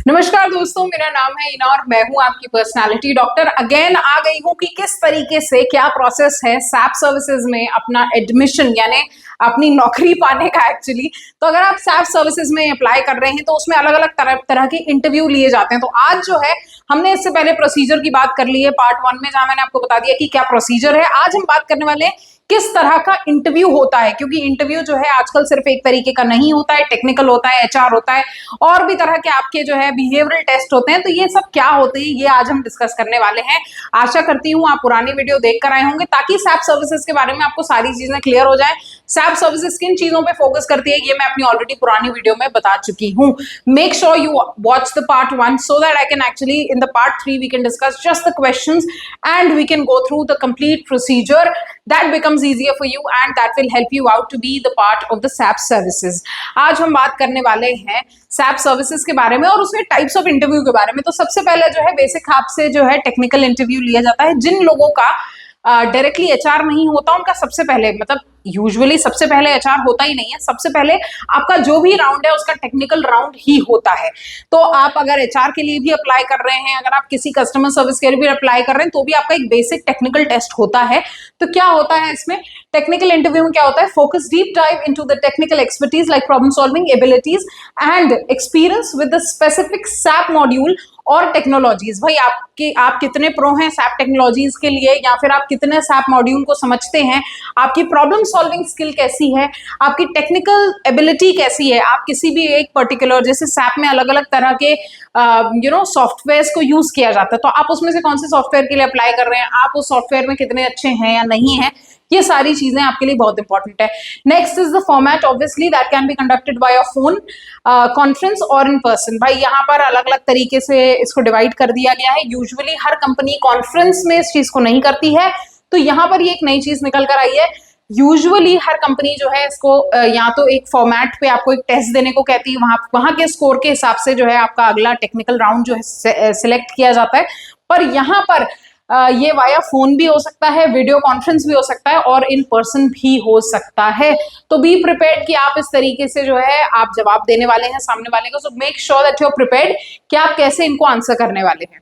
नमस्कार दोस्तों, मेरा नाम है इना और मैं हूं आपकी पर्सनालिटी डॉक्टर। अगेन आ गई हूं कि किस तरीके से क्या प्रोसेस है सैप सर्विसेज में अपना एडमिशन यानी अपनी नौकरी पाने का। एक्चुअली तो अगर आप सैप सर्विसेज में अप्लाई कर रहे हैं तो उसमें अलग अलग तरह के इंटरव्यू लिए जाते हैं। तो आज जो है हमने इससे पहले प्रोसीजर की बात कर ली है पार्ट 1 में, जहां मैंने आपको बता दिया कि क्या प्रोसीजर है। आज हम बात करने वाले हैं किस तरह का इंटरव्यू होता है, क्योंकि इंटरव्यू जो है आजकल सिर्फ एक तरीके का नहीं होता है, टेक्निकल होता है, एचआर होता है, और भी तरह के आपके जो है बिहेवियरल टेस्ट होते हैं। तो ये सब क्या होते हैं ये आज हम डिस्कस करने वाले हैं। आशा करती हूँ आप पुरानी वीडियो देख कर आए होंगे ताकि सैप सर्विसेज के बारे में आपको सारी चीजें क्लियर हो जाए। सैप सर्विसेज किन चीजों पे फोकस करती है ये मैं अपनी ऑलरेडी पुरानी वीडियो में बता चुकी हूँ। Make sure you watch the part 1 so that I can actually in the part 3 we can discuss just the questions and we can go through the complete procedure that becomes easier for you and that will help you out to be the part of the SAP services। आज हम बात करने वाले हैं SAP services के बारे में और उसमें टाइप्स ऑफ इंटरव्यू के बारे में। तो सबसे पहले जो है बेसिक आपसे जो है टेक्निकल इंटरव्यू लिया जाता है। जिन लोगों का डायरेक्टली एचआर नहीं होता उनका सबसे पहले मतलब यूजुअली सबसे पहले एचआर होता ही नहीं है, सबसे पहले आपका जो भी राउंड है उसका टेक्निकल राउंड ही होता है। तो आप अगर एचआर के लिए भी अप्लाई कर रहे हैं, अगर आप किसी कस्टमर सर्विस के लिए भी अप्लाई कर रहे हैं तो भी आपका एक बेसिक टेक्निकल टेस्ट होता है। तो क्या होता है इसमें टेक्निकल इंटरव्यू में, क्या होता है, focus deep dive into the technical expertise like problem solving abilities and experience with the specific SAP module और टेक्नोलॉजीज। भाई आप कितने प्रो हैं सैप टेक्नोलॉजीज के लिए, या फिर आप कितने सैप मॉड्यूल को समझते हैं, आपकी प्रॉब्लम सॉल्विंग स्किल कैसी है, आपकी टेक्निकल एबिलिटी कैसी है। आप किसी भी एक पर्टिकुलर, जैसे सैप में अलग अलग तरह के सॉफ्टवेयर को यूज किया जाता है, तो आप उसमें से कौन से सॉफ्टवेयर के लिए अप्लाई कर रहे हैं, आप उस सॉफ्टवेयर में कितने अच्छे हैं या नहीं है, ये सारी चीजें आपके लिए बहुत इंपॉर्टेंट है। Next is the format, obviously that can be conducted by a phone conference और इन पर्सन। भाई यहाँ पर अलग अलग तरीके से इसको डिवाइड कर दिया गया है। यूजुअली हर कंपनी कॉन्फ्रेंस में इस चीज को नहीं करती है, तो यहाँ पर ये एक नई चीज निकल कर आई है। यूजुअली हर कंपनी जो है इसको या तो एक फॉर्मेट पे आपको एक टेस्ट देने को कहती है, वहां के स्कोर के हिसाब से जो है आपका अगला टेक्निकल राउंड जो है सिलेक्ट किया जाता है। पर यहाँ पर ये वाया फोन भी हो सकता है, वीडियो कॉन्फ्रेंस भी हो सकता है और इन पर्सन भी हो सकता है। तो बी प्रिपेयर्ड कि आप इस तरीके से जो है आप जवाब देने वाले हैं सामने वाले को। So make sure that you are prepared कि आप कैसे इनको आंसर करने वाले हैं।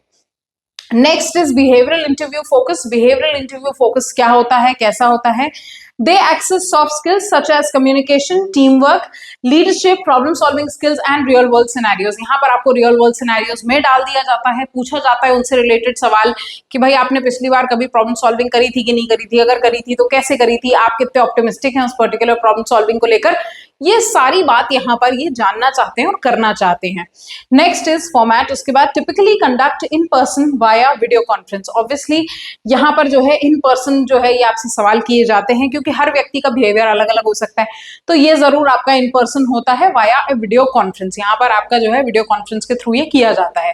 Next is behavioural interview focus. Behavioural interview focus क्या होता है, कैसा होता है? They access soft skills such as communication, teamwork, leadership, problem solving skills and real world scenarios। यहाँ पर आपको real world scenarios में डाल दिया जाता है, पूछा जाता है उनसे रिलेटेड सवाल कि भाई आपने पिछली बार कभी प्रॉब्लम सॉल्विंग करी थी कि नहीं करी थी, अगर करी थी तो कैसे करी थी, आप कितने ऑप्टिमिस्टिक हैं उस पर्टिकुलर प्रॉब्लम सॉल्विंग को लेकर। ये सारी बात यहाँ पर ये जानना चाहते हैं और करना चाहते हैं। Next is format. उसके बाद typically conduct in person via video conference. Obviously यहाँ पर जो है इन पर्सन जो है ये आपसे सवाल किए जाते हैं क्योंकि हर व्यक्ति का बिहेवियर अलग अलग हो सकता है, तो ये जरूर आपका इन पर्सन होता है वाया ए वीडियो कॉन्फ्रेंस। यहाँ पर आपका जो है वीडियो कॉन्फ्रेंस के थ्रू ये किया जाता है।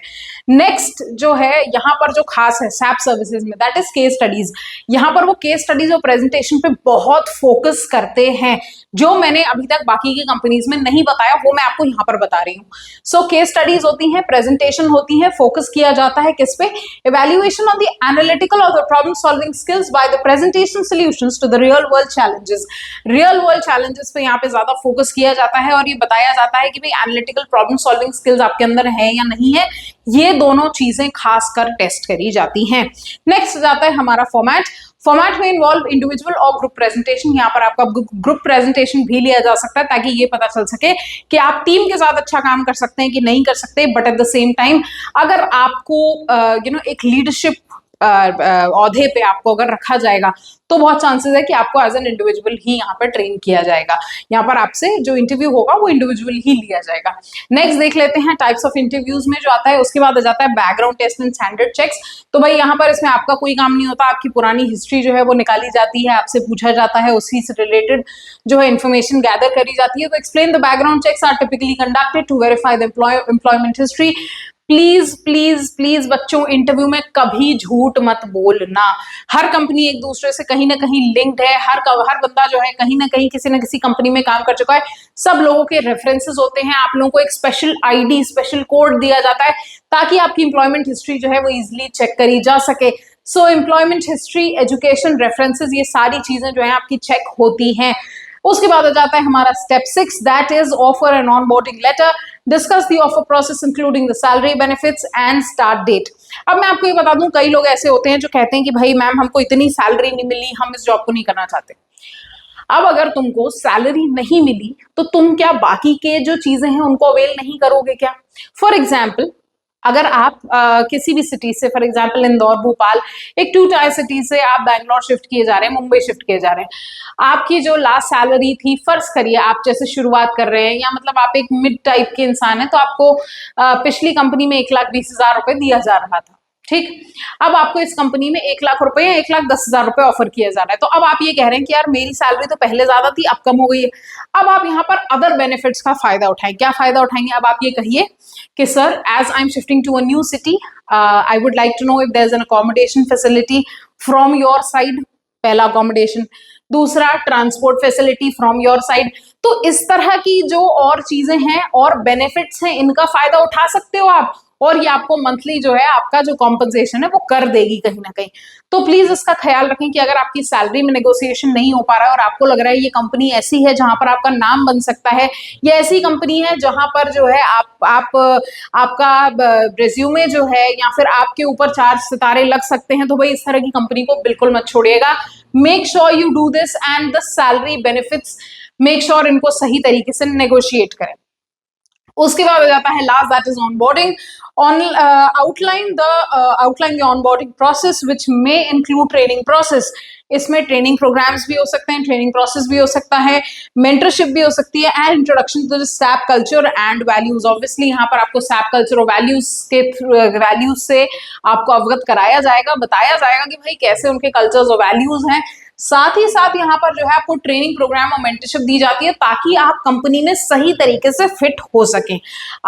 नेक्स्ट जो है यहाँ पर जो खास है सैप सर्विसेज में, दैट इज केस स्टडीज। यहाँ पर वो केस स्टडीज और प्रेजेंटेशन पे बहुत फोकस करते हैं, जो मैंने अभी तक बाकी की कंपनीज में नहीं बताया वो मैं आपको यहाँ पर बता रही हूँ। सो केस स्टडीज होती हैं, प्रेजेंटेशन होती है, फोकस किया जाता है किस पे? इवैल्यूएशन ऑफ द एनालिटिकल और the problem solving skills by the presentation solutions to the real world challenges. Real world challenges पे यहाँ पे ज्यादा फोकस किया जाता है और ये बताया जाता है कि भाई एनालिटिकल प्रॉब्लम सॉल्विंग स्किल्स आपके अंदर है या नहीं है। ये दोनों चीजें खासकर टेस्ट करी जाती हैं। नेक्स्ट जाता है हमारा फॉर्मेट। फॉर्मेट में इन्वॉल्व इंडिविजुअल और ग्रुप प्रेजेंटेशन। यहाँ पर आपका ग्रुप प्रेजेंटेशन भी लिया जा सकता है ताकि ये पता चल सके कि आप टीम के साथ अच्छा काम कर सकते हैं कि नहीं कर सकते। But at the same time अगर आपको एक लीडरशिप औहदे पे आपको अगर रखा जाएगा तो बहुत चांसेस है कि आपको एज एन इंडिविजुअल ही यहाँ पर ट्रेन किया जाएगा। यहाँ पर आपसे जो इंटरव्यू होगा वो इंडिविजुअल ही लिया जाएगा। नेक्स्ट देख लेते हैं टाइप्स ऑफ इंटरव्यूज में जो आता है। उसके बाद आ जाता है background test and standard checks. तो भाई यहाँ पर इसमें आपका कोई काम नहीं होता, आपकी पुरानी हिस्ट्री जो है वो निकाली जाती है, आपसे पूछा जाता है, उसी से रिलेटेड जो है इन्फॉर्मेशन गैदर करी जाती है। तो explain the background checks are typically conducted to verify the employment history. Please please please बच्चों, इंटरव्यू में कभी झूठ मत बोलना। हर कंपनी एक दूसरे से कहीं ना कहीं लिंक्ड है, हर बंदा जो है कहीं ना कहीं किसी ना किसी कंपनी में काम कर चुका है। सब लोगों के रेफरेंसेस होते हैं, आप लोगों को एक स्पेशल आईडी, स्पेशल कोड दिया जाता है ताकि आपकी इंप्लॉयमेंट हिस्ट्री जो है वो इजिली चेक करी जा सके। सो एम्प्लॉयमेंट हिस्ट्री, एजुकेशन, रेफरेंसेस, ये सारी चीजें जो है आपकी चेक होती हैं। उसके बाद आ जाता है हमारा step 6, that is offer and onboarding letter, discuss the offer process including the salary, benefits and start date. अब मैं आपको ये बता दूं, कई लोग ऐसे होते हैं जो कहते हैं कि भाई मैम हमको इतनी सैलरी नहीं मिली, हम इस जॉब को नहीं करना चाहते। अब अगर तुमको सैलरी नहीं मिली तो तुम क्या बाकी के जो चीजें हैं उनको अवेल नहीं करोगे क्या? फॉर एग्जाम्पल, अगर आप किसी भी सिटी से, फॉर एग्जांपल इंदौर, भोपाल, एक 2 टायर सिटी से आप बैंगलोर शिफ्ट किए जा रहे हैं, मुंबई शिफ्ट किए जा रहे हैं, आपकी जो लास्ट सैलरी थी, फर्ज करिए आप जैसे शुरुआत कर रहे हैं या मतलब आप एक मिड टाइप के इंसान हैं, तो आपको पिछली कंपनी में 1,20,000 रुपए दिया जा रहा था, ठीक। अब आपको इस कंपनी में 1 लाख रुपए या 1,10,000 रुपए ऑफर किया जा रहा है, तो अब आप ये कह रहे हैं कि यार मेरी सैलरी तो पहले ज्यादा थी, अब कम हो गई है। अब आप यहाँ पर अदर बेनिफिट्स का फायदा उठाएं। क्या फायदा उठाएंगे? अब आप ये कहिए कि sir, as I am shifting to a new city, I would like to know if there is an accommodation facility from your side. पहला अकोमोडेशन, दूसरा transport facility from your side. तो इस तरह की जो और चीजें हैं और बेनिफिट्स हैं, इनका फायदा उठा सकते हो आप, और ये आपको मंथली जो है आपका जो कॉम्पनसेशन है वो कर देगी कहीं ना कहीं। तो प्लीज इसका ख्याल रखें कि अगर आपकी सैलरी में नेगोशिएशन नहीं हो पा रहा है और आपको लग रहा है ये कंपनी ऐसी है जहां पर आपका नाम बन सकता है, या ऐसी कंपनी है जहां पर जो है आपका रेज्यूमे जो है या फिर आपके ऊपर 4 सितारे लग सकते हैं, तो भाई इस तरह की कंपनी को बिल्कुल मत छोड़िएगा। Make sure you do this and the salary benefits, make sure इनको सही तरीके से नेगोशिएट करें। उसके बाद आ जाता है last, that is onboarding. Outline the onboarding process which may include training process. इसमें ट्रेनिंग प्रोग्राम्स भी हो सकते हैं, ट्रेनिंग प्रोसेस भी हो सकता है, मेंटरशिप भी हो सकती है, and introduction to the SAP culture and values. Obviously यहाँ पर आपको सैप कल्चर और वैल्यूज से आपको अवगत कराया जाएगा, बताया जाएगा कि भाई कैसे उनके कल्चर्स और वैल्यूज हैं। साथ ही साथ यहाँ पर जो है आपको ट्रेनिंग प्रोग्राम और मेंटरशिप दी जाती है ताकि आप कंपनी में सही तरीके से फिट हो सके।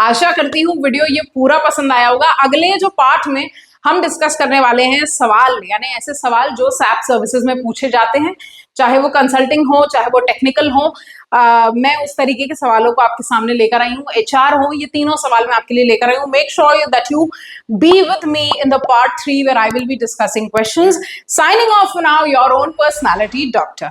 आशा करती हूँ वीडियो ये पूरा पसंद आया होगा। अगले जो पार्ट में हम डिस्कस करने वाले हैं सवाल, यानी ऐसे सवाल जो सैप सर्विसेज में पूछे जाते हैं, चाहे वो कंसल्टिंग हो, चाहे वो टेक्निकल हो। मैं उस तरीके के सवालों को आपके सामने लेकर आई हूँ, HR हो, ये तीनों सवाल मैं आपके लिए लेकर आई हूँ। Make sure that you be with me in the part 3 where I will be discussing questions. Signing off now, your own personality doctor.